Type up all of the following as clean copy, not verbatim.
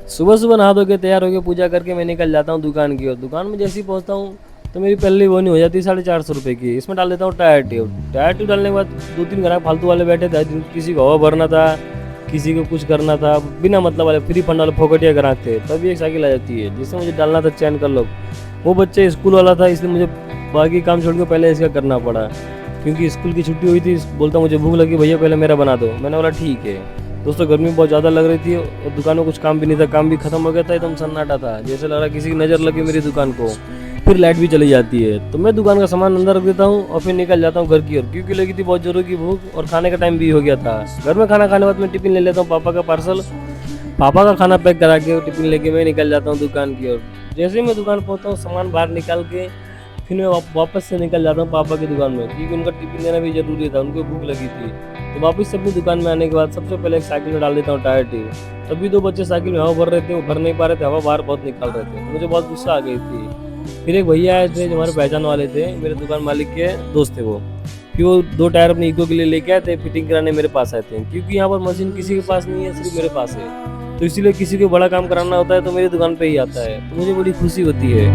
सुबह सुबह नहा धो के तैयार होकर पूजा करके मैं निकल जाता हूँ दुकान की ओर। दुकान में जैसे ही पहुँचता हूँ तो मेरी पहली बोनी हो जाती है 450 रुपये की। इसमें डाल देता हूँ टायर ट्यूब। टायर ट्यूब डालने के बाद 2-3 ग्राहक फालतू वाले बैठे थे, किसी को हवा भरना था, किसी को कुछ करना था, बिना मतलब वाले फ्री फंड वाले फोकटिया ग्राहक थे। तभी एक साइकिल आ जाती है जिससे मुझे डालना था चैन कर लो। वो बच्चे स्कूल वाला था, इसलिए मुझे बाकी काम छोड़ के पहले इसका करना पड़ा, क्योंकि स्कूल की छुट्टी हुई थी। बोलता मुझे भूख लगी भैया, पहले मेरा बना दो। मैंने बोला ठीक है। दोस्तों गर्मी बहुत ज़्यादा लग रही थी और दुकान में कुछ काम भी नहीं था, काम भी खत्म हो गया था, एकदम सन्नाटा था, जैसे लग रहा किसी की नज़र लगी मेरी दुकान को। फिर लाइट भी चली जाती है तो मैं दुकान का सामान अंदर रख देता हूँ और फिर निकल जाता हूँ घर की ओर, क्योंकि लगी थी बहुत जोरों की भूख और खाने का टाइम भी हो गया था। घर में खाना खाने के बाद मैं टिफिन ले लेता हूँ पापा का पार्सल। पापा का खाना पैक करा के टिफिन लेके मैं निकल जाता हूँ दुकान की ओर। जैसे ही मैं दुकान पहुँचता हूँ सामान बाहर निकाल के फिर मैं वापस से निकल जाता हूँ पापा की दुकान में, क्योंकि उनका टिफिन देना भी जरूरी था, उनको भूख लगी थी। तो वापस से अपनी दुकान में आने के बाद सबसे पहले एक साइकिल में डाल देता हूँ टायर ट्यूब। तभी 2 बच्चे साइकिल में हवा भर रहे थे, वो भर नहीं पा रहे थे, हवा बाहर बहुत निकाल रहे थे, तो मुझे बहुत गुस्सा आ गई थी। फिर एक भैया आए थे जो हमारे पहचान वाले थे, मेरे दुकान मालिक के दोस्त थे वो। फिर वो 2 टायर अपनी ईगो के लिए लेके आए थे, फिटिंग कराने मेरे पास आए थे, क्योंकि यहाँ पर मशीन किसी के पास नहीं है, सिर्फ मेरे पास है। तो इसीलिए किसी को बड़ा काम कराना होता है तो मेरी दुकान पे ही आता है, तो मुझे बड़ी खुशी होती है।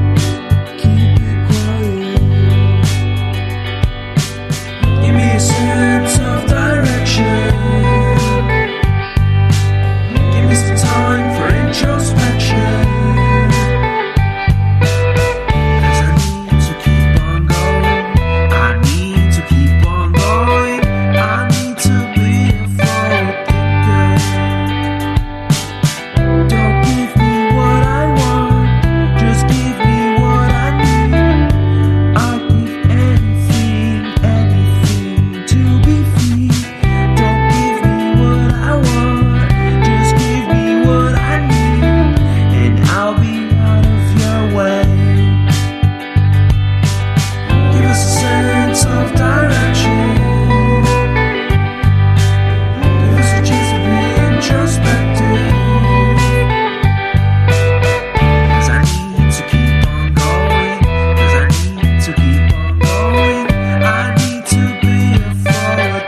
Give me a sense of direction. Give me some time for introspection. 'Cause I need to keep on going. I need to keep on going. I need to be a forward thinker. Don't give me what I want, just give me what I need. I'll give anything, anything to be free. Don't give me what I want, just give me what I need, and I'll be out of your way. Give us a sense of direction. Give us a chance to be introspective. 'Cause I need to keep on going. 'Cause I need to keep on going. I need to be a forward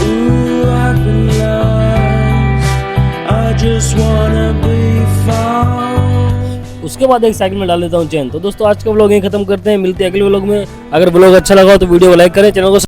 Ooh, I've been lost. I just wanna be found. उसके बाद एक cycle में डाल देता हूँ चैन। तो दोस्तों आज का व्लॉग यहीं खत्म करते हैं, मिलते हैं अगले व्लॉग में। अगर व्लॉग अच्छा लगा हो तो वीडियो को लाइक करें, चैनल को